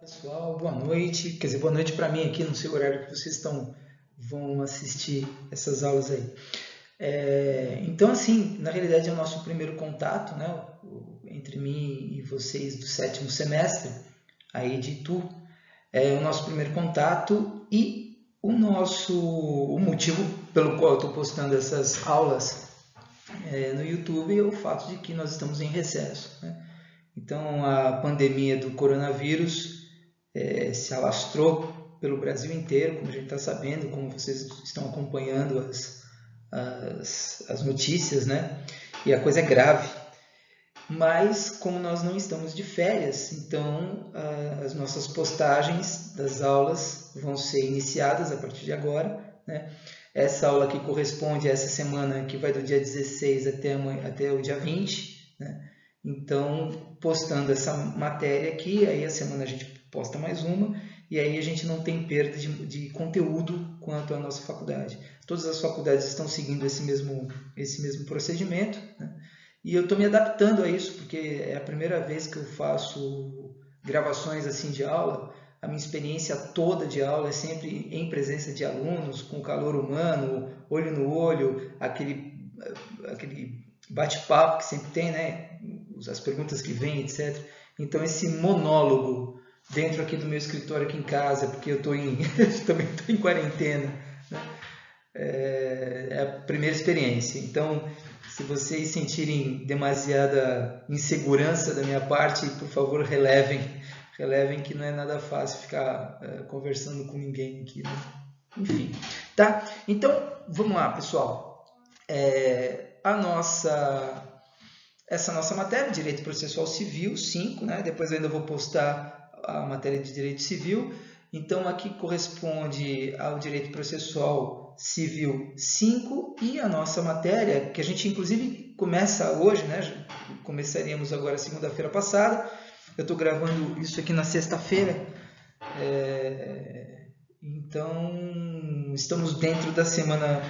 Pessoal, boa noite. Quer dizer, boa noite para mim aqui, no seu horário que vocês vão assistir essas aulas aí. Então, assim, na realidade é o nosso primeiro contato, né, entre mim e vocês do sétimo semestre, aí de Itu. É o nosso primeiro contato e o motivo pelo qual eu estou postando essas aulas no YouTube é o fato de que nós estamos em recesso, né? Então, a pandemia do coronavírus se alastrou pelo Brasil inteiro, como a gente está sabendo, como vocês estão acompanhando as notícias, né? E a coisa é grave. Mas, como nós não estamos de férias, então as nossas postagens das aulas vão ser iniciadas a partir de agora, né? Essa aula aqui corresponde a essa semana que vai do dia 16 até o dia 20, né? Então, postando essa matéria aqui, aí a semana a gente posta mais uma, e aí a gente não tem perda de conteúdo quanto à nossa faculdade. Todas as faculdades estão seguindo esse mesmo procedimento, né? E eu estou me adaptando a isso, porque é a primeira vez que eu faço gravações assim de aula. A minha experiência toda de aula é sempre em presença de alunos, com calor humano, olho no olho, aquele bate-papo que sempre tem, né? As perguntas que vêm, etc. Então, esse monólogo dentro aqui do meu escritório aqui em casa, porque eu também estou em quarentena, né? É a primeira experiência. Então, se vocês sentirem demasiada insegurança da minha parte, por favor, relevem que não é nada fácil ficar conversando com ninguém aqui, né? Enfim, tá? Então, vamos lá, pessoal. Essa nossa matéria, Direito Processual Civil 5, né? Depois eu ainda vou postar a matéria de Direito Civil. Então, aqui corresponde ao Direito Processual Civil 5 e a nossa matéria, que a gente inclusive começa hoje, né? Começaríamos agora segunda-feira passada. Eu estou gravando isso aqui na sexta-feira. Então, estamos dentro da semana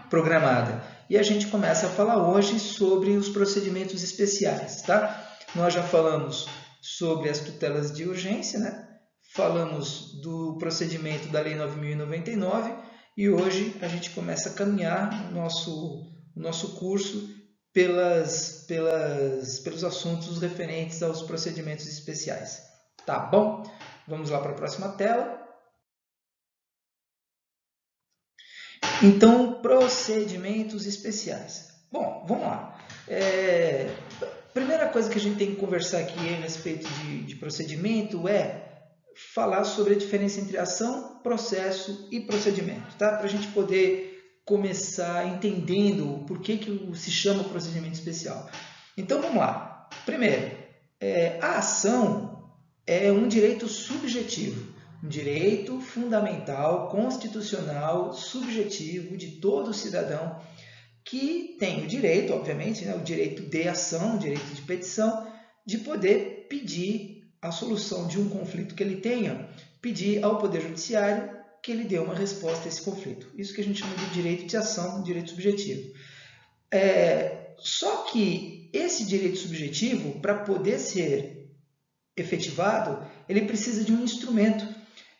programada. E a gente começa a falar hoje sobre os procedimentos especiais, tá? Nós já falamos sobre as tutelas de urgência, né? Falamos do procedimento da Lei 9.099 e hoje a gente começa a caminhar o nosso curso pelos assuntos referentes aos procedimentos especiais. Tá bom? Vamos lá para a próxima tela. Então, procedimentos especiais. Bom, vamos lá. Primeira coisa que a gente tem que conversar aqui a respeito de procedimento é falar sobre a diferença entre ação, processo e procedimento, tá? Para a gente poder começar entendendo por que se chama procedimento especial. Então, vamos lá. Primeiro, a ação é um direito subjetivo, um direito fundamental, constitucional, subjetivo de todo cidadão que tem o direito, obviamente, né, o direito de ação, o direito de petição, de poder pedir a solução de um conflito que ele tenha, pedir ao Poder Judiciário que ele dê uma resposta a esse conflito. Isso que a gente chama de direito de ação, direito subjetivo. Só que esse direito subjetivo, para poder ser efetivado, ele precisa de um instrumento.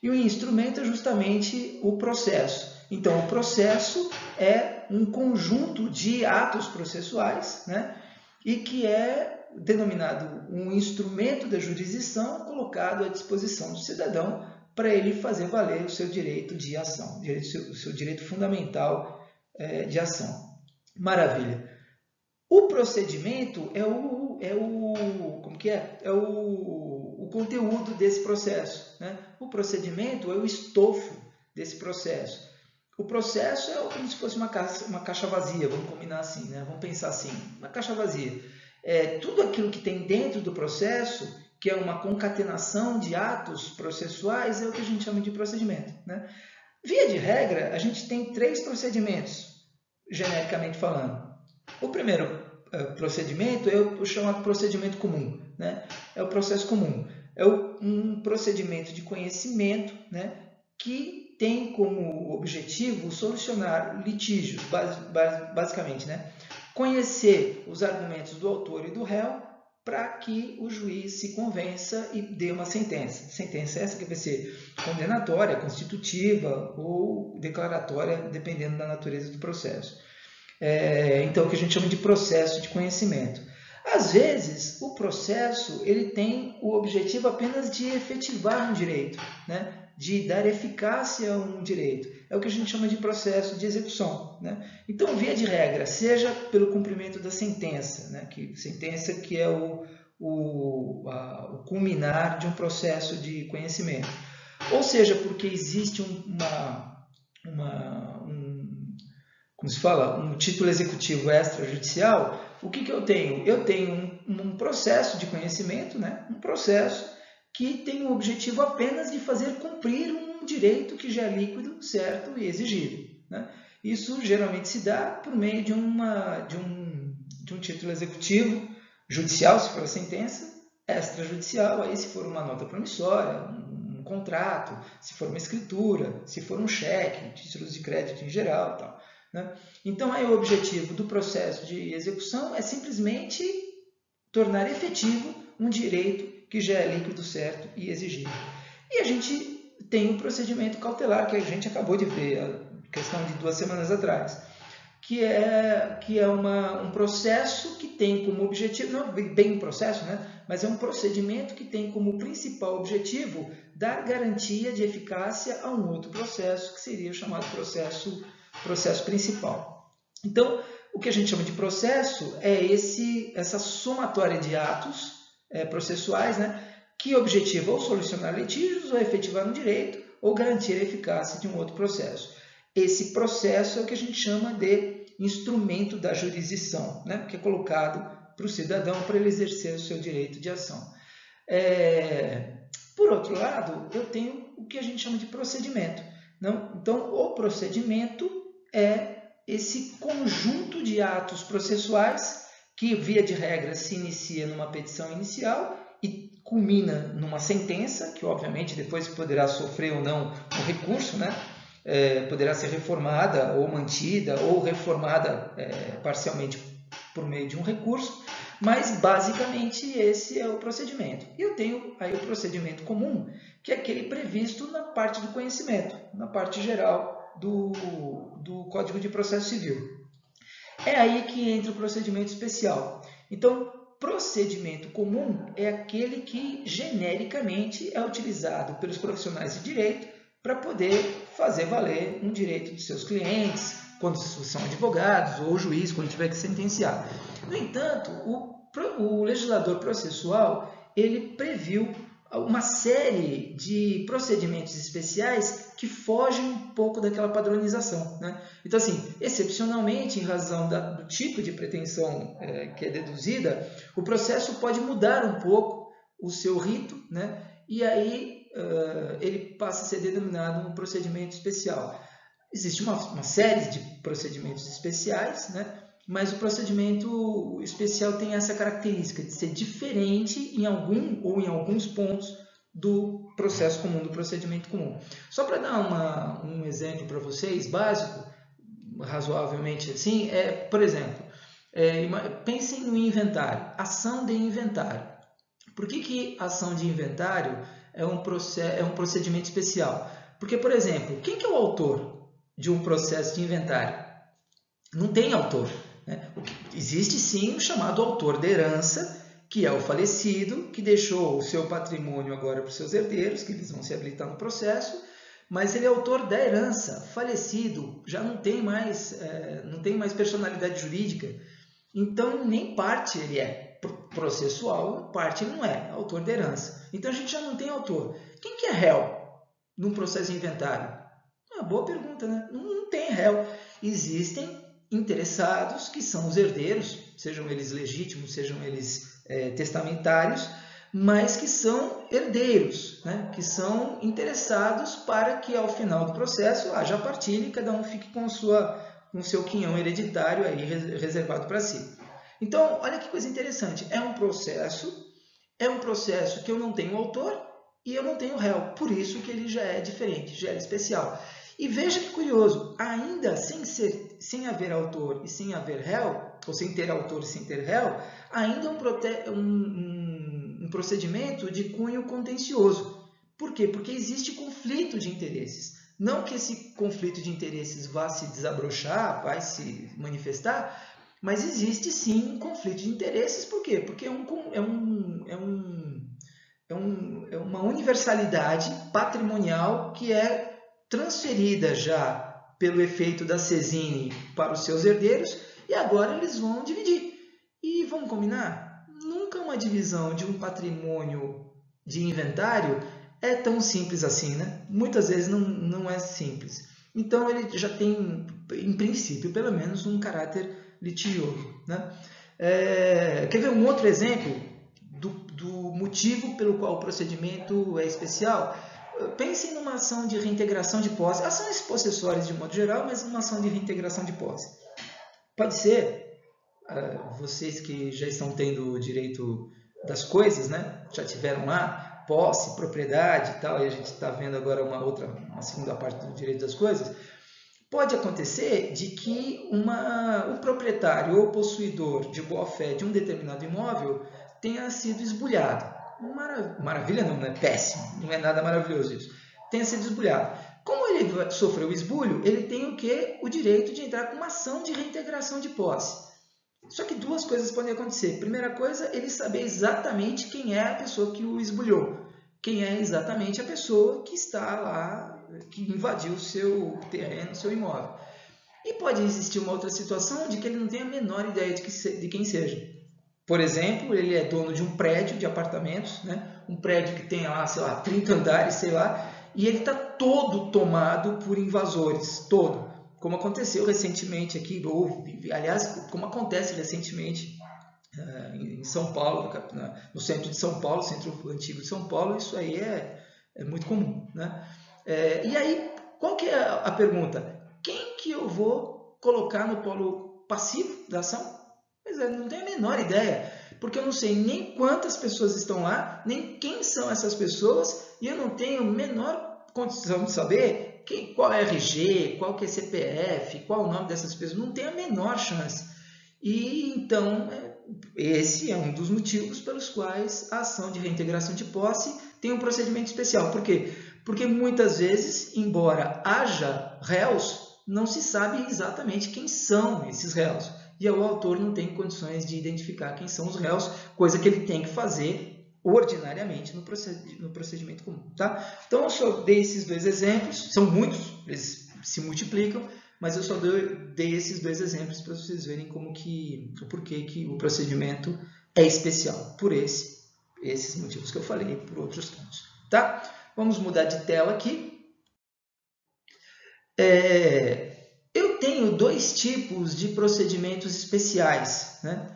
E o instrumento é justamente o processo. Então, o processo é um conjunto de atos processuais, né? E que é denominado um instrumento da jurisdição colocado à disposição do cidadão para ele fazer valer o seu direito de ação, o seu direito fundamental de ação. Maravilha. O procedimento é o conteúdo desse processo, né? O procedimento é o estofo desse processo. O processo é como se fosse uma caixa vazia, vamos combinar assim, né? Vamos pensar assim, uma caixa vazia. Tudo aquilo que tem dentro do processo, que é uma concatenação de atos processuais, é o que a gente chama de procedimento, né? Via de regra, a gente tem 3 procedimentos, genericamente falando. O primeiro procedimento é o chamado procedimento comum, né? É o processo comum. É um procedimento de conhecimento, né, que tem como objetivo solucionar litígios, basicamente, né? Conhecer os argumentos do autor e do réu para que o juiz se convença e dê uma sentença. Sentença essa que vai ser condenatória, constitutiva ou declaratória, dependendo da natureza do processo. Então, o que a gente chama de processo de conhecimento. Às vezes, o processo ele tem o objetivo apenas de efetivar um direito, né? De dar eficácia a um direito. É o que a gente chama de processo de execução, né? Então, via de regra, seja pelo cumprimento da sentença, né? Sentença que é o culminar de um processo de conhecimento, ou seja, porque existe como se fala, um título executivo extrajudicial. O que eu tenho? Eu tenho um processo de conhecimento, né? Um processo que tem o objetivo apenas de fazer cumprir um direito que já é líquido, certo e exigido, né? Isso geralmente se dá por meio de um título executivo judicial, se for a sentença, extrajudicial, aí se for uma nota promissória, um contrato, se for uma escritura, se for um cheque, títulos de crédito em geral, tal. Né? Então, aí o objetivo do processo de execução é simplesmente tornar efetivo um direito que já é líquido, certo e exigido. E a gente tem o procedimento cautelar, que a gente acabou de ver, a questão de 2 semanas atrás, que é um processo que tem como objetivo, não bem um processo, né? Mas é um procedimento que tem como principal objetivo dar garantia de eficácia a um outro processo, que seria o chamado processo principal. Então, o que a gente chama de processo é essa somatória de atos processuais, né, que objetiva ou solucionar litígios, ou efetivar um direito, ou garantir a eficácia de um outro processo. Esse processo é o que a gente chama de instrumento da jurisdição, né, que é colocado para o cidadão para ele exercer o seu direito de ação. Por outro lado, eu tenho o que a gente chama de procedimento. Então, o procedimento é esse conjunto de atos processuais que, via de regra, se inicia numa petição inicial e culmina numa sentença, que obviamente depois poderá sofrer ou não um recurso, né? Poderá ser reformada ou mantida ou reformada parcialmente por meio de um recurso, mas basicamente esse é o procedimento. E eu tenho aí o procedimento comum, que é aquele previsto na parte do conhecimento, na parte geral do Código de Processo Civil. É aí que entra o procedimento especial. Então, procedimento comum é aquele que genericamente é utilizado pelos profissionais de direito para poder fazer valer um direito de seus clientes, quando são advogados, ou juiz, quando tiver que sentenciar. No entanto, o legislador processual ele previu uma série de procedimentos especiais que fogem um pouco daquela padronização, né? Então, assim, excepcionalmente, em razão do tipo de pretensão que é deduzida, o processo pode mudar um pouco o seu rito, né? E aí ele passa a ser denominado um procedimento especial. Existe uma série de procedimentos especiais, né? Mas o procedimento especial tem essa característica de ser diferente em algum ou em alguns pontos do processo comum, do procedimento comum. Só para dar um exemplo para vocês, básico, razoavelmente assim, por exemplo, pensem no inventário, ação de inventário. Por que ação de inventário é um procedimento especial? Porque, por exemplo, quem que é o autor de um processo de inventário? Não tem autor. Existe sim o chamado autor da herança, que é o falecido, que deixou o seu patrimônio agora para os seus herdeiros, que eles vão se habilitar no processo, mas ele é autor da herança, falecido, já não tem mais personalidade jurídica, então nem parte ele é processual, parte ele não é autor da herança. Então a gente já não tem autor. Quem que é réu num processo de inventário? Uma boa pergunta, né? Não tem réu. Existem interessados, que são os herdeiros, sejam eles legítimos, sejam eles testamentários, mas que são herdeiros, né? Que são interessados para que ao final do processo haja partilha e cada um fique com o seu quinhão hereditário aí reservado para si. Então, olha que coisa interessante, é um processo que eu não tenho autor e eu não tenho réu, por isso que ele já é diferente, já é especial. E veja que curioso, ainda sem haver autor e sem haver réu, ou sem ter autor e sem ter réu, ainda é um procedimento de cunho contencioso. Por quê? Porque existe conflito de interesses. Não que esse conflito de interesses vá se desabrochar, vai se manifestar, mas existe sim um conflito de interesses. Por quê? Porque é uma universalidade patrimonial que é transferida já pelo efeito da Cesine para os seus herdeiros e agora eles vão dividir. E vamos combinar? Nunca uma divisão de um patrimônio de inventário é tão simples assim, né? Muitas vezes não é simples. Então ele já tem, em princípio, pelo menos um caráter litigioso, né? Quer ver um outro exemplo do motivo pelo qual o procedimento é especial? Pensem numa ação de reintegração de posse, ações possessórias de modo geral, mas numa ação de reintegração de posse. Pode ser, vocês que já estão tendo o direito das coisas, né? Já tiveram lá posse, propriedade e tal, e a gente está vendo agora uma segunda parte do direito das coisas. Pode acontecer de que o proprietário ou possuidor de boa-fé de um determinado imóvel tenha sido esbulhado. Maravilha não, é péssimo, não é nada maravilhoso isso. Tenha sido esbulhado. Como ele sofreu o esbulho, ele tem o quê? O direito de entrar com uma ação de reintegração de posse. Só que duas coisas podem acontecer. Primeira coisa, ele saber exatamente quem é a pessoa que o esbulhou. Quem é exatamente a pessoa que está lá, que invadiu o seu terreno, o seu imóvel. E pode existir uma outra situação de que ele não tem a menor ideia de quem seja. Por exemplo, ele é dono de um prédio de apartamentos, né? Um prédio que tem lá, sei lá, 30 andares, sei lá, e ele está todo tomado por invasores, todo. Como aconteceu recentemente aqui, aliás, como acontece recentemente em São Paulo, no centro de São Paulo, centro antigo de São Paulo, isso aí é muito comum, né? E aí, qual que é a pergunta? Quem que eu vou colocar no polo passivo da ação? Pois é, não tenho a menor ideia, porque eu não sei nem quantas pessoas estão lá, nem quem são essas pessoas, e eu não tenho a menor condição de saber qual é RG, qual que é CPF, qual o nome dessas pessoas, não tenho a menor chance. E então, esse é um dos motivos pelos quais a ação de reintegração de posse tem um procedimento especial. Por quê? Porque muitas vezes, embora haja réus, não se sabe exatamente quem são esses réus. E o autor não tem condições de identificar quem são os réus, coisa que ele tem que fazer ordinariamente no procedimento comum. Tá? Então, eu só dei esses dois exemplos, são muitos, eles se multiplicam, mas eu só dei esses dois exemplos para vocês verem o porquê que o procedimento é especial, por esses motivos que eu falei, por outros pontos. Tá? Vamos mudar de tela aqui. Eu tenho dois tipos de procedimentos especiais, né,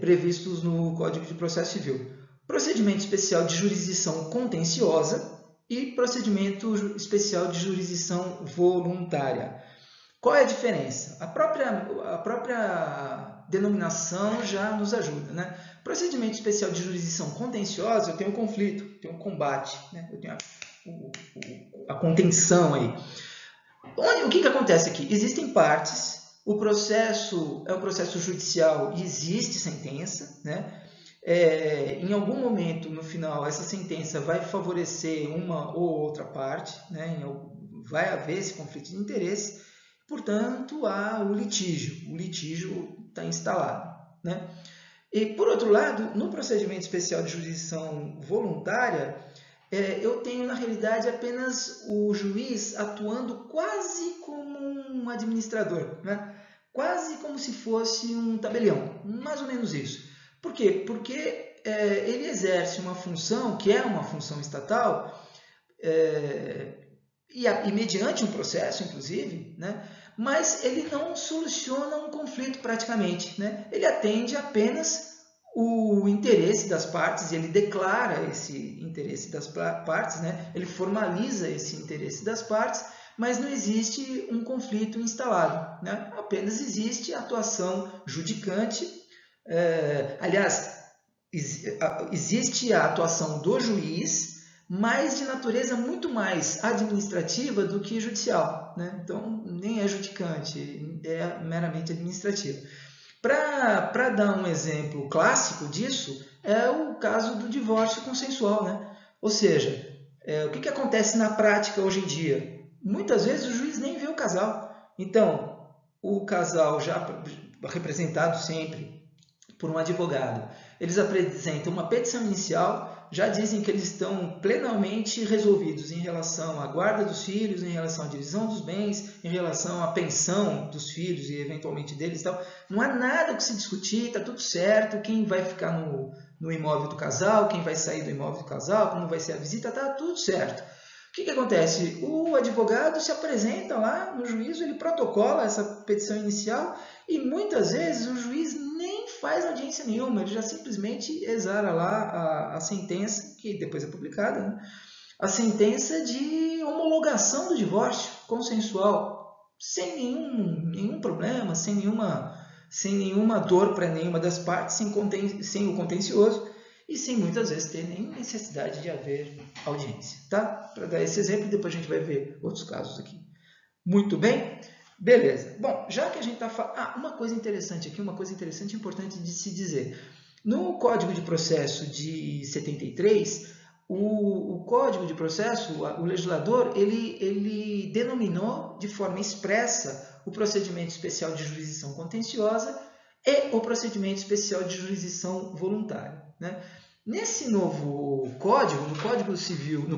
previstos no Código de Processo Civil. Procedimento especial de jurisdição contenciosa e procedimento especial de jurisdição voluntária. Qual é a diferença? A própria denominação já nos ajuda, né? Procedimento especial de jurisdição contenciosa, eu tenho um conflito, eu tenho um combate, né? Eu tenho a contenção aí. O que acontece aqui? Existem partes, o processo é um processo judicial e existe sentença, né? Em algum momento, no final, essa sentença vai favorecer uma ou outra parte, né? Vai haver esse conflito de interesse, portanto, há o litígio está instalado, né? E, por outro lado, no procedimento especial de jurisdição voluntária, eu tenho, na realidade, apenas o juiz atuando quase como um administrador, né? Quase como se fosse um tabelião, mais ou menos isso. Por quê? Porque ele exerce uma função, que é uma função estatal, e mediante um processo, inclusive, né? Mas ele não soluciona um conflito praticamente, né? Ele atende apenas o interesse das partes, ele declara esse interesse das partes, né? Ele formaliza esse interesse das partes, mas não existe um conflito instalado, né? Apenas existe a atuação judicante. Aliás, existe a atuação do juiz, mas de natureza muito mais administrativa do que judicial, né? Então, nem é judicante, é meramente administrativa. Para dar um exemplo clássico disso, é o caso do divórcio consensual, né? Ou seja, o que acontece na prática hoje em dia? Muitas vezes o juiz nem vê o casal. Então, o casal já representado sempre por um advogado, eles apresentam uma petição inicial, já dizem que eles estão plenamente resolvidos em relação à guarda dos filhos, em relação à divisão dos bens, em relação à pensão dos filhos e eventualmente deles e tal. Não há nada que se discutir, está tudo certo, quem vai ficar no imóvel do casal, quem vai sair do imóvel do casal, como vai ser a visita, está tudo certo. O que acontece? O advogado se apresenta lá no juízo, ele protocola essa petição inicial e muitas vezes o juiz nem faz audiência nenhuma, ele já simplesmente exara lá a sentença, que depois é publicada, né? A sentença de homologação do divórcio consensual, sem nenhum problema, sem nenhuma dor para nenhuma das partes, sem o contencioso e sem muitas vezes ter nenhuma necessidade de haver audiência, tá? Para dar esse exemplo, depois a gente vai ver outros casos aqui. Muito bem? Beleza. Bom, já que a gente está falando... uma coisa interessante aqui, uma coisa interessante e importante de se dizer. No Código de Processo de 73, o Código de Processo, o legislador, ele denominou de forma expressa o procedimento especial de jurisdição contenciosa e o procedimento especial de jurisdição voluntária, né? Nesse novo código, no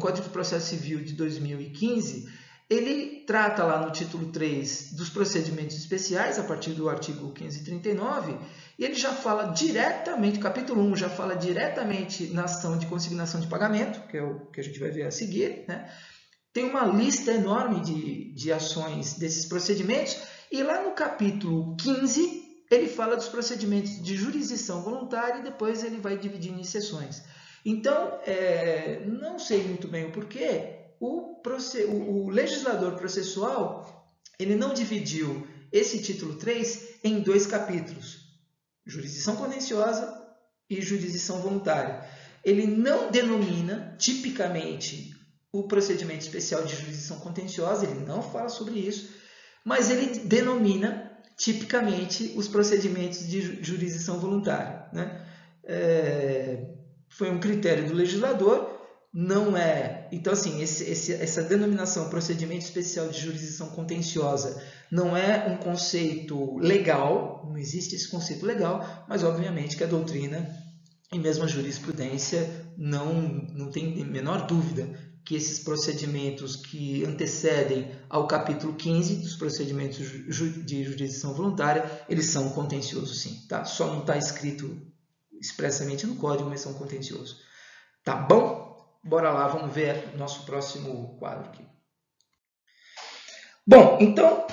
Código de Processo Civil de 2015, ele trata lá no título 3 dos procedimentos especiais, a partir do artigo 539, e ele já fala diretamente, capítulo 1 já fala diretamente na ação de consignação de pagamento, que é o que a gente vai ver a seguir, né? Tem uma lista enorme de ações desses procedimentos, e lá no capítulo 15, ele fala dos procedimentos de jurisdição voluntária e depois ele vai dividindo em seções. Então, não sei muito bem o porquê, o legislador processual ele não dividiu esse título 3 em 2 capítulos, jurisdição contenciosa e jurisdição voluntária. Ele não denomina tipicamente o procedimento especial de jurisdição contenciosa, ele não fala sobre isso, mas ele denomina tipicamente os procedimentos de jurisdição voluntária, né? Foi um critério do legislador, não é... Então, assim, essa denominação procedimento especial de jurisdição contenciosa não é um conceito legal, não existe esse conceito legal, mas obviamente que a doutrina e mesmo a jurisprudência não tem a menor dúvida que esses procedimentos que antecedem ao capítulo 15 dos procedimentos de jurisdição voluntária, eles são contenciosos sim, tá? Só não está escrito expressamente no código, mas são contenciosos. Tá bom? Bora lá, vamos ver o nosso próximo quadro aqui. Bom, então,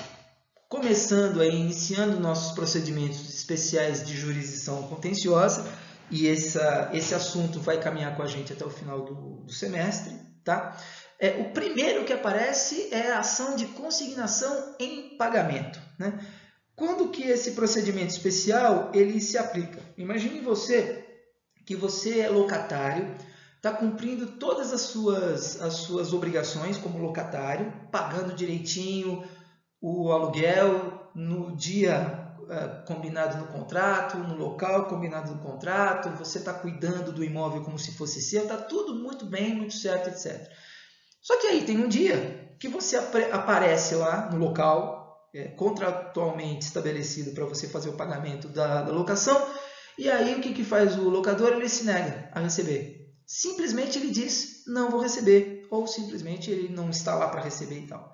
começando aí, iniciando nossos procedimentos especiais de jurisdição contenciosa, e esse assunto vai caminhar com a gente até o final do semestre, tá? O primeiro que aparece é a ação de consignação em pagamento, né? Quando que esse procedimento especial ele se aplica? Imagine que você é locatário, está cumprindo todas as suas obrigações como locatário, pagando direitinho o aluguel no dia combinado no contrato, no local combinado no contrato, você está cuidando do imóvel como se fosse seu, está tudo muito bem, muito certo, etc. Só que aí tem um dia que você aparece lá no local contratualmente estabelecido para você fazer o pagamento da locação, e aí o que faz o locador? Ele se nega a receber. Simplesmente ele diz, não vou receber, ou simplesmente ele não está lá para receber e tal.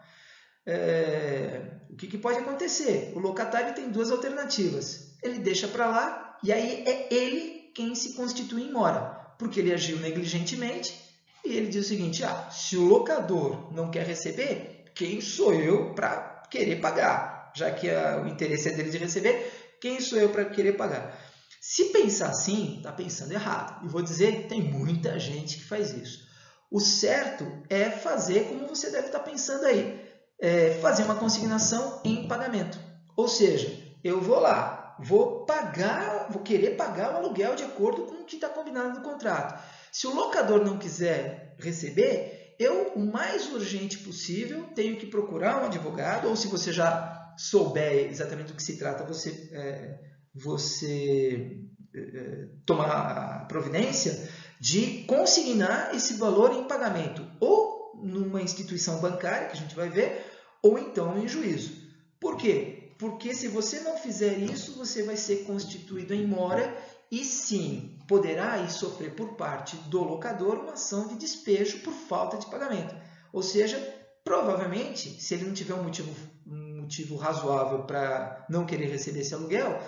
O que pode acontecer? O locatário tem 2 alternativas. Ele deixa para lá e aí é ele quem se constitui em mora, porque ele agiu negligentemente e ele diz o seguinte, se o locador não quer receber, quem sou eu para querer pagar? Já que o interesse é dele de receber, quem sou eu para querer pagar? Se pensar assim, está pensando errado. E vou dizer, tem muita gente que faz isso. O certo é fazer como você deve estar pensando aí. Fazer uma consignação em pagamento. Ou seja, eu vou lá, vou querer pagar o aluguel de acordo com o que está combinado no contrato. Se o locador não quiser receber, eu, o mais urgente possível, tenho que procurar um advogado, ou se você já souber exatamente do que se trata, você você tomar a providência de consignar esse valor em pagamento, ou numa instituição bancária, que a gente vai ver, ou então em juízo. Por quê? Porque se você não fizer isso, você vai ser constituído em mora e sim, poderá sofrer por parte do locador uma ação de despejo por falta de pagamento. Ou seja, provavelmente, se ele não tiver um motivo razoável para não querer receber esse aluguel,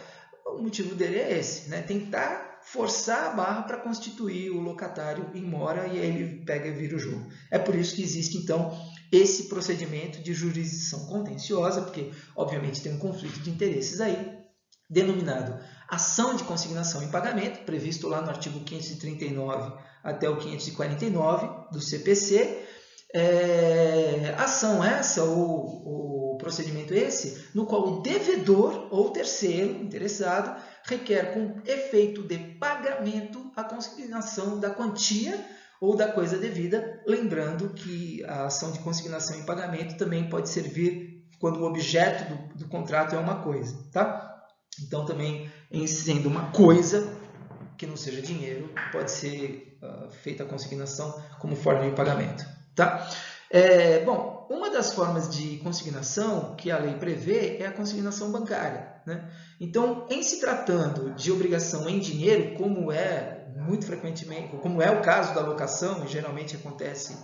o motivo dele é esse, né? Tentar forçar a barra para constituir o locatário em mora e aí ele pega e vira o jogo. É por isso que existe, então, esse procedimento de jurisdição contenciosa, porque, obviamente, tem um conflito de interesses aí, denominado ação de consignação em pagamento, previsto lá no artigo 539 até o 549 do CPC. Ação essa, ou procedimento esse, no qual o devedor ou terceiro interessado requer com efeito de pagamento a consignação da quantia ou da coisa devida, lembrando que a ação de consignação em pagamento também pode servir quando o objeto do contrato é uma coisa, tá? Então, também, em sendo uma coisa que não seja dinheiro, pode ser feita a consignação como forma de pagamento, tá? Bom, uma das formas de consignação que a lei prevê é a consignação bancária, né? Então, em se tratando de obrigação em dinheiro, como é muito frequentemente, como é o caso da locação, e geralmente acontece,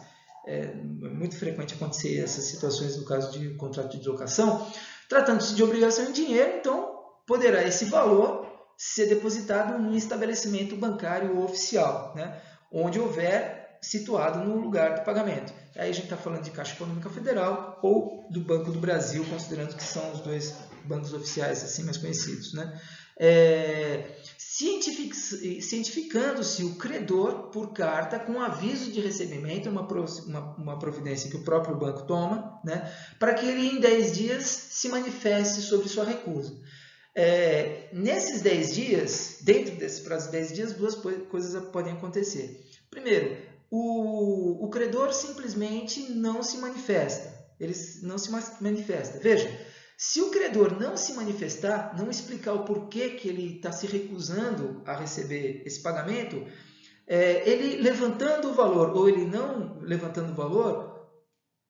é muito frequente acontecer essas situações no caso de contrato de locação, tratando-se de obrigação em dinheiro, então poderá esse valor ser depositado num estabelecimento bancário oficial, né? Onde houver situado no lugar do pagamento. Aí a gente está falando de Caixa Econômica Federal ou do Banco do Brasil, considerando que são os dois bancos oficiais assim mais conhecidos, né? Cientificando-se o credor por carta com aviso de recebimento, uma providência que o próprio banco toma, né? Para que ele em 10 dias se manifeste sobre sua recusa. Nesses 10 dias, dentro desse prazo de 10 dias, duas coisas podem acontecer. Primeiro, o credor simplesmente não se manifesta. Ele não se manifesta. Veja, se o credor não se manifestar, não explicar o porquê que ele está se recusando a receber esse pagamento, ele levantando o valor ou ele não levantando o valor,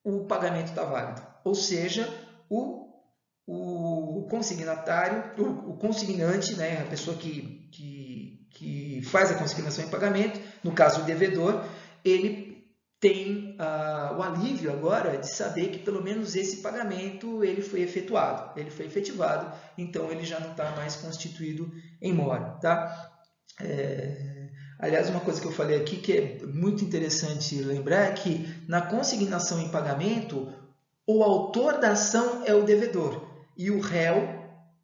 o pagamento está válido. Ou seja, o consignatário, o consignante, né, a pessoa que faz a consignação em pagamento, no caso o devedor, ele tem o alívio agora de saber que pelo menos esse pagamento ele foi efetuado, ele foi efetivado, então ele já não está mais constituído em mora, tá? Aliás, uma coisa que eu falei aqui que é muito interessante lembrar é que na consignação em pagamento, o autor da ação é o devedor e o réu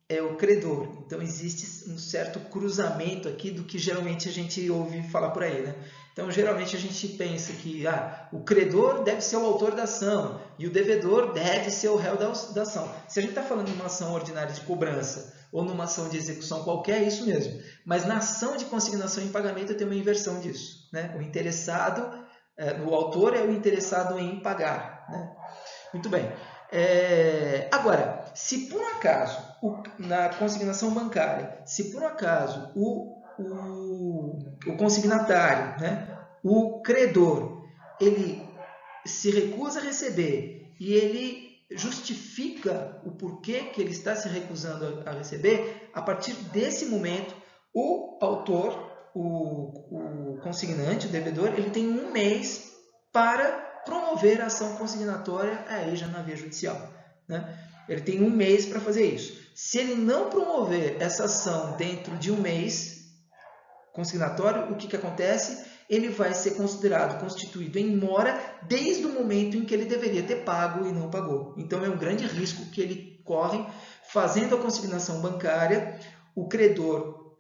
é o credor. Então, existe um certo cruzamento aqui do que geralmente a gente ouve falar por aí, né? Então, geralmente a gente pensa que o credor deve ser o autor da ação e o devedor deve ser o réu da ação. Se a gente está falando de uma ação ordinária de cobrança ou numa ação de execução qualquer, é isso mesmo. Mas na ação de consignação em pagamento tem uma inversão disso, né? O interessado, o autor é o interessado em pagar, né? Muito bem. Agora, se por acaso, na consignação bancária, se por acaso o consignatário, né, o credor, ele se recusa a receber e ele justifica o porquê que ele está se recusando a receber, a partir desse momento, o autor, o consignante, o devedor, ele tem 1 mês para promover a ação consignatória aí já na via judicial, né? Ele tem 1 mês para fazer isso. Se ele não promover essa ação dentro de 1 mês consignatório, o que acontece? Ele vai ser considerado constituído em mora desde o momento em que ele deveria ter pago e não pagou. Então, é um grande risco que ele corre fazendo a consignação bancária, o credor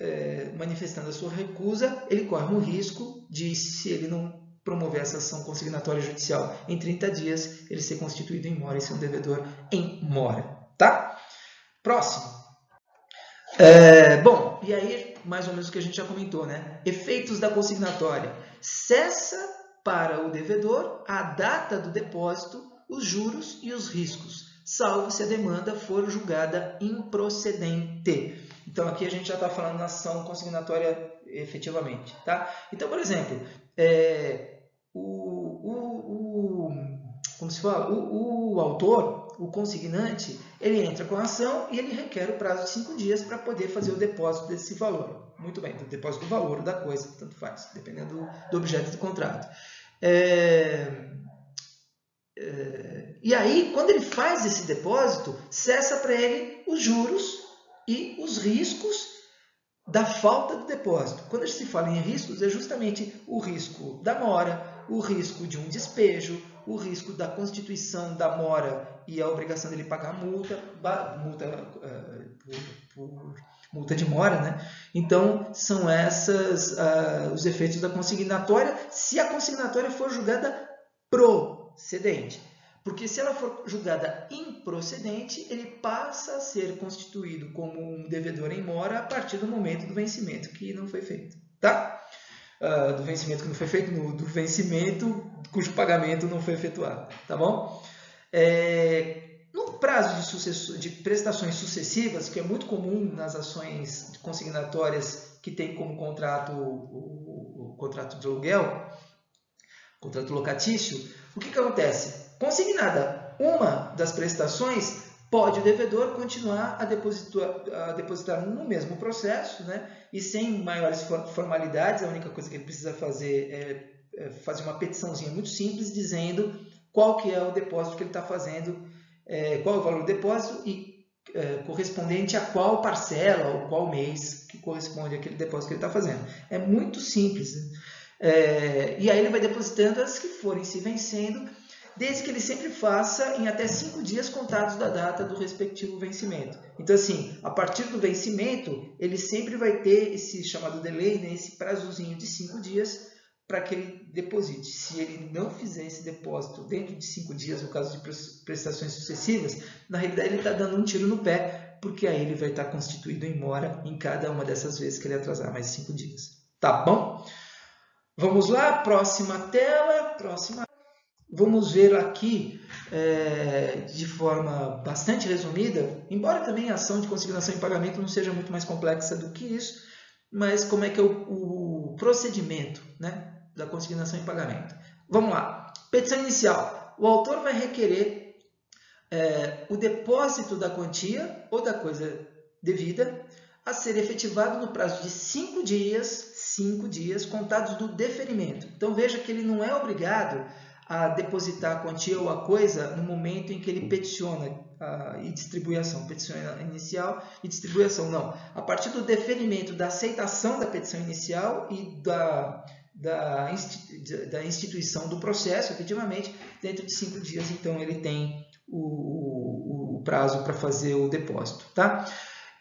manifestando a sua recusa, ele corre um risco de, se ele não promover essa ação consignatória judicial em 30 dias, ele ser constituído em mora e ser um devedor em mora, tá? Próximo. Bom, e aí, mais ou menos o que a gente já comentou, né? Efeitos da consignatória. Cessa para o devedor a data do depósito, os juros e os riscos. salvo se a demanda for julgada improcedente. Então, aqui a gente já está falando na ação consignatória efetivamente. Tá? Então, por exemplo, como se fala? O autor, o consignante, ele entra com a ação e ele requer o prazo de 5 dias para poder fazer o depósito desse valor. Muito bem, do depósito do valor da coisa, tanto faz, dependendo do objeto do contrato. E aí, quando ele faz esse depósito, cessa para ele os juros e os riscos da falta do depósito. Quando se fala em riscos, é justamente o risco da mora, o risco de um despejo, o risco da constituição da mora e a obrigação dele pagar multa de mora, né? Então, são esses os efeitos da consignatória, se a consignatória for julgada procedente. Porque se ela for julgada improcedente, ele passa a ser constituído como um devedor em mora a partir do momento do vencimento que não foi feito. Tá? Do vencimento que não foi feito, do vencimento cujo pagamento não foi efetuado. Tá bom? No prazo de prestações sucessivas, que é muito comum nas ações consignatórias que tem como contrato o contrato de aluguel, contrato locatício, o que acontece? Consignada uma das prestações, pode o devedor continuar a depositar no mesmo processo, né? E sem maiores formalidades. A única coisa que ele precisa fazer é fazer uma petiçãozinha muito simples dizendo qual que é o depósito que ele está fazendo, qual é o valor do depósito e correspondente a qual parcela ou qual mês que corresponde àquele depósito que ele está fazendo. É muito simples, né? E aí ele vai depositando as que forem se vencendo, desde que ele sempre faça em até 5 dias contados da data do respectivo vencimento. Então, assim, a partir do vencimento, ele sempre vai ter esse chamado delay, né, esse prazozinho de 5 dias para que ele deposite. Se ele não fizer esse depósito dentro de 5 dias, no caso de prestações sucessivas, na realidade ele está dando um tiro no pé, porque aí ele vai estar constituído em mora em cada uma dessas vezes que ele atrasar mais 5 dias. Tá bom? Vamos lá, próxima tela, Vamos ver aqui, de forma bastante resumida, embora também a ação de consignação em pagamento não seja muito mais complexa do que isso, mas como é que é o procedimento, né, da consignação em pagamento. Vamos lá. Petição inicial. O autor vai requerer o depósito da quantia ou da coisa devida a ser efetivado no prazo de 5 dias contados do deferimento. Então veja que ele não é obrigado a depositar a quantia ou a coisa no momento em que ele peticiona e distribui a ação. Petição inicial e distribuição, não. A partir do deferimento da aceitação da petição inicial e da instituição do processo, efetivamente, dentro de 5 dias, então, ele tem o prazo para fazer o depósito. Tá?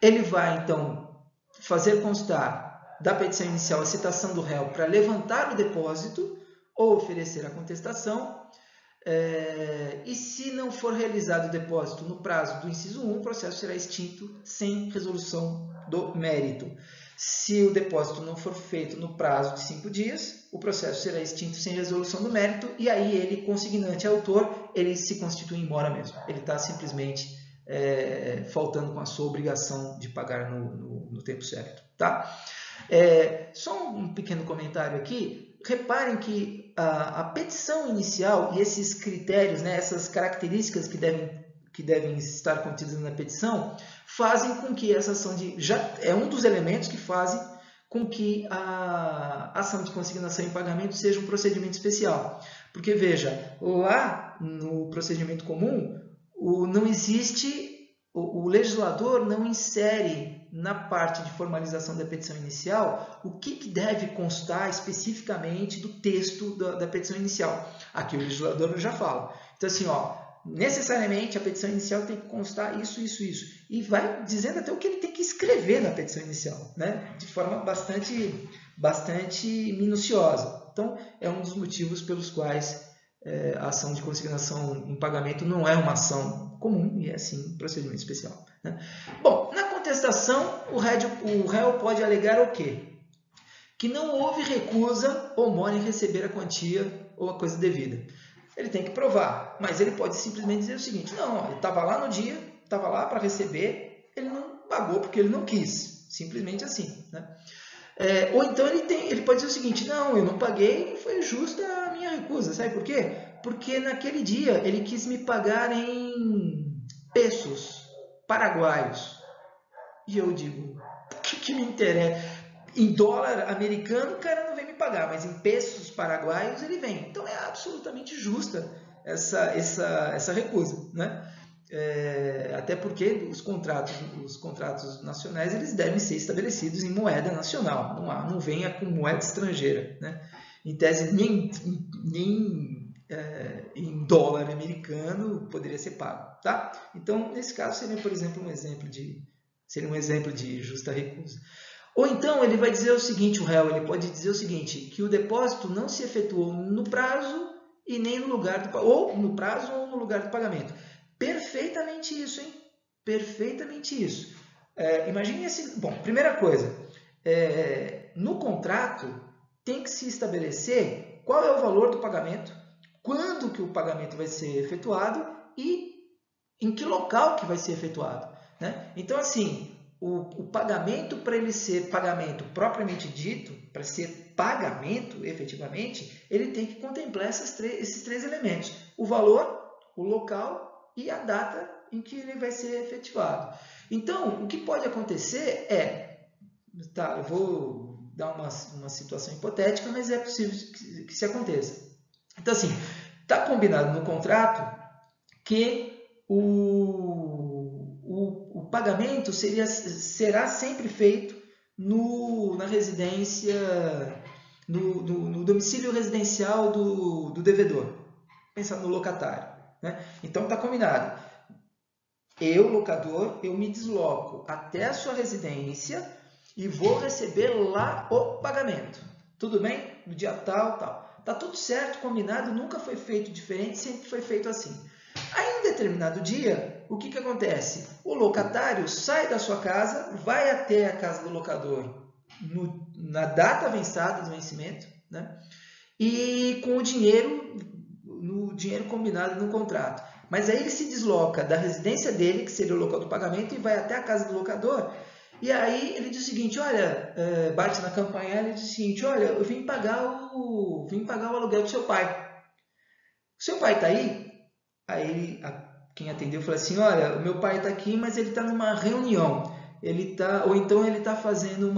Ele vai, então, fazer constar da petição inicial a citação do réu para levantar o depósito ou oferecer a contestação, e se não for realizado o depósito no prazo do inciso 1, o processo será extinto sem resolução do mérito. Se o depósito não for feito no prazo de 5 dias, o processo será extinto sem resolução do mérito, e aí ele, consignante e autor, ele se constitui em mora mesmo. Ele está simplesmente faltando com a sua obrigação de pagar no tempo certo. Tá? Só um pequeno comentário aqui. Reparem que a petição inicial e esses critérios, né, essas características que devem estar contidas na petição, fazem com que essa ação é um dos elementos que fazem com que a ação de consignação em pagamento seja um procedimento especial. Porque, veja, lá no procedimento comum, não existe, o legislador não insere na parte de formalização da petição inicial o que deve constar especificamente do texto da petição inicial. Aqui o legislador já fala. Então, assim, necessariamente a petição inicial tem que constar isso. E vai dizendo até o que ele tem que escrever na petição inicial, né? De forma bastante minuciosa. Então, é um dos motivos pelos quais a ação de consignação em pagamento não é uma ação comum e é, sim, um procedimento especial. Né? Bom, na contestação, o réu pode alegar o quê? Que não houve recusa ou mora em receber a quantia ou a coisa devida. ele tem que provar. Mas ele pode simplesmente dizer o seguinte, não, ele estava lá no dia, estava lá para receber, ele não pagou porque ele não quis. Simplesmente assim, né? Ou então ele pode dizer o seguinte, não, eu não paguei, foi justa a minha recusa. Sabe por quê? Porque naquele dia ele quis me pagar em pesos paraguaios. E eu digo, o que me interessa? Em dólar americano o cara não vem me pagar, mas em pesos paraguaios ele vem. Então é absolutamente justa essa recusa, né? Até porque os contratos nacionais eles devem ser estabelecidos em moeda nacional, não venha com moeda estrangeira, né? Em tese nem em dólar americano poderia ser pago, tá? Então nesse caso seria, por exemplo, um exemplo de justa recusa. Ou então ele vai dizer o seguinte, o réu, ele pode dizer o seguinte, que o depósito não se efetuou no prazo e nem no lugar do ou no prazo ou no lugar do pagamento. Perfeitamente isso, hein? Perfeitamente isso. Imagine esse... Bom, primeira coisa, no contrato tem que se estabelecer qual é o valor do pagamento, quando que o pagamento vai ser efetuado e em que local que vai ser efetuado, né? Então, assim, o pagamento, para ele ser pagamento propriamente dito, para ser pagamento efetivamente, ele tem que contemplar esses três elementos. O valor, o local e a data em que ele vai ser efetivado. Então, o que pode acontecer tá, eu vou dar uma situação hipotética, mas é possível que isso aconteça. Então, assim, está combinado no contrato que o pagamento será sempre feito na residência, no domicílio residencial do devedor. Pensar no locatário, né? Então está combinado. Eu, locador, eu me desloco até a sua residência e vou receber lá o pagamento. Tudo bem? No dia tal, tal. Tá tudo certo, combinado, nunca foi feito diferente, sempre foi feito assim. Aí, em um determinado dia, o que acontece? O locatário sai da sua casa, vai até a casa do locador na data vencida do vencimento, né? E com o dinheiro combinado no contrato. Mas aí ele se desloca da residência dele, que seria o local do pagamento, e vai até a casa do locador. E aí ele diz o seguinte, olha, bate na campainha, ele diz o seguinte, olha, eu vim pagar o aluguel do seu pai. O seu pai está aí? Aí quem atendeu falou assim, olha, o meu pai está aqui, mas ele está numa reunião. Ou então ele está fazendo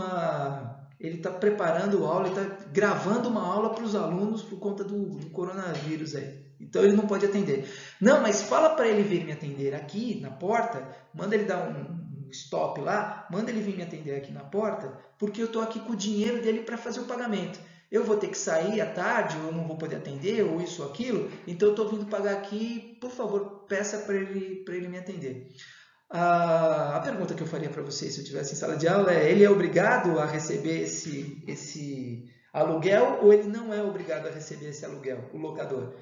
ele está preparando aula, ele está gravando uma aula para os alunos por conta do coronavírus aí. Então ele não pode atender. Não, mas fala para ele vir me atender aqui na porta, manda ele dar um stop lá, manda ele vir me atender aqui na porta, porque eu estou aqui com o dinheiro dele para fazer o pagamento. Eu vou ter que sair à tarde, ou eu não vou poder atender, ou isso ou aquilo, então eu estou vindo pagar aqui, por favor, peça para ele me atender. A pergunta que eu faria para vocês se eu estivesse em sala de aula ele é obrigado a receber esse aluguel ou ele não é obrigado a receber esse aluguel, o locador?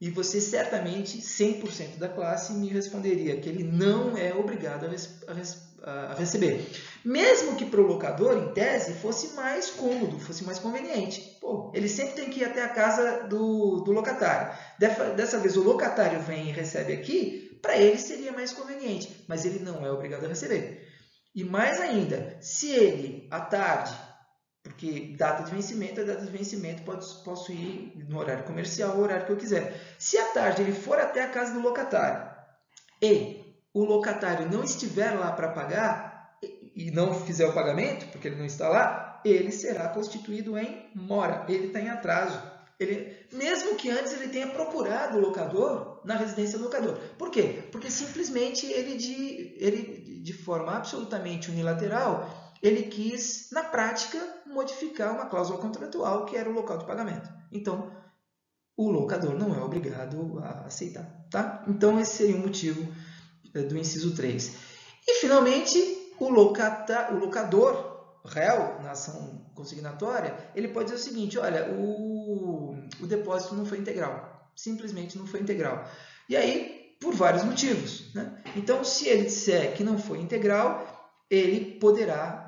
E você certamente, 100% da classe, me responderia que ele não é obrigado a receber. Mesmo que para o locador, em tese, fosse mais cômodo, fosse mais conveniente. Pô, ele sempre tem que ir até a casa do locatário. Dessa vez o locatário vem e recebe aqui, para ele seria mais conveniente, mas ele não é obrigado a receber. E mais ainda, se ele, à tarde, porque data de vencimento posso ir no horário comercial, o horário que eu quiser. Se à tarde ele for até a casa do locatário e o locatário não estiver lá para pagar e não fizer o pagamento, porque ele não está lá, ele será constituído em mora, ele está em atraso. Mesmo que antes ele tenha procurado o locador na residência do locador. Por quê? Porque simplesmente ele de forma absolutamente unilateral, ele quis, na prática, modificar uma cláusula contratual que era o local de pagamento. Então, o locador não é obrigado a aceitar. Tá? Então, esse seria o motivo do inciso 3. E, finalmente, o locador, réu, na ação consignatória, ele pode dizer o seguinte, olha, o depósito não foi integral. Simplesmente não foi integral. E aí, por vários motivos. Né? Então, se ele disser que não foi integral, ele poderá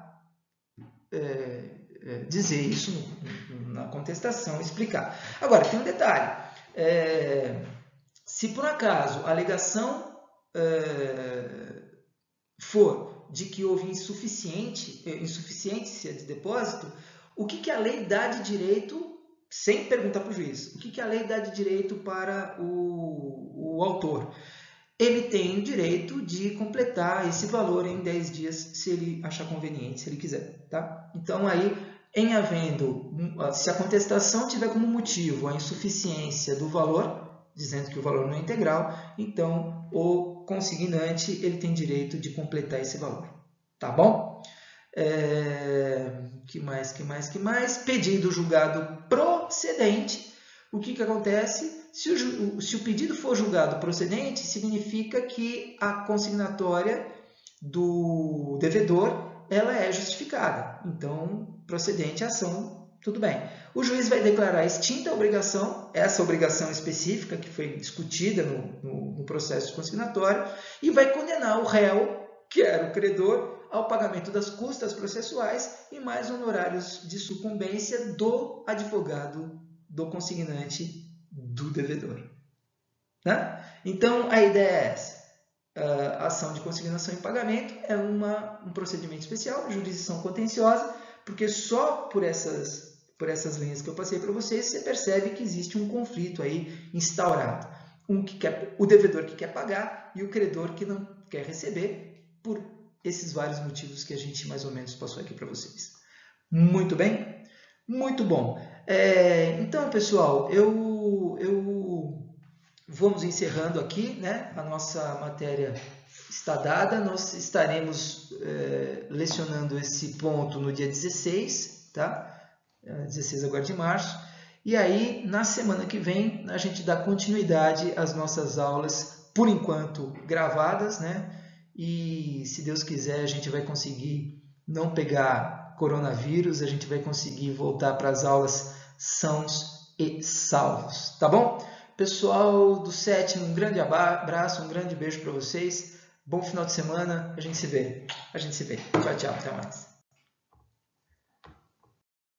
dizer isso na contestação, explicar. Agora, tem um detalhe. Se por acaso a alegação for de que houve insuficiência de depósito, o que a lei dá de direito, sem perguntar para o juiz, o que a lei dá de direito para o autor? Ele tem o direito de completar esse valor em 10 dias, se ele achar conveniente, se ele quiser. Tá? Então, aí, se a contestação tiver como motivo a insuficiência do valor, dizendo que o valor não é integral, então o consignante ele tem direito de completar esse valor. Tá bom? Que mais? Pedido julgado procedente. O que acontece? Se o pedido for julgado procedente, significa que a consignatória do devedor ela é justificada. Então, procedente a ação, tudo bem. O juiz vai declarar extinta a obrigação, essa obrigação específica que foi discutida no processo consignatório, e vai condenar o réu, que era o credor, ao pagamento das custas processuais e mais honorários de sucumbência do advogado, do consignante, do devedor. Né? Então, a ideia é essa. A ação de consignação em pagamento é um procedimento especial, jurisdição contenciosa, porque só por essas linhas que eu passei para vocês, você percebe que existe um conflito aí instaurado. O devedor que quer pagar e o credor que não quer receber, por esses vários motivos que a gente mais ou menos passou aqui para vocês. Muito bem? Muito bom. Então, pessoal, vamos encerrando aqui, né? A nossa matéria está dada. Nós estaremos lecionando esse ponto no dia 16, tá? 16 agora de março. E aí, na semana que vem, a gente dá continuidade às nossas aulas, por enquanto gravadas, né? E, se Deus quiser, a gente vai conseguir não pegar coronavírus, a gente vai conseguir voltar para as aulas sãos e salvos, tá bom? Pessoal do sétimo, um grande abraço, um grande beijo para vocês. Bom final de semana, a gente se vê. Tchau, tchau, até mais.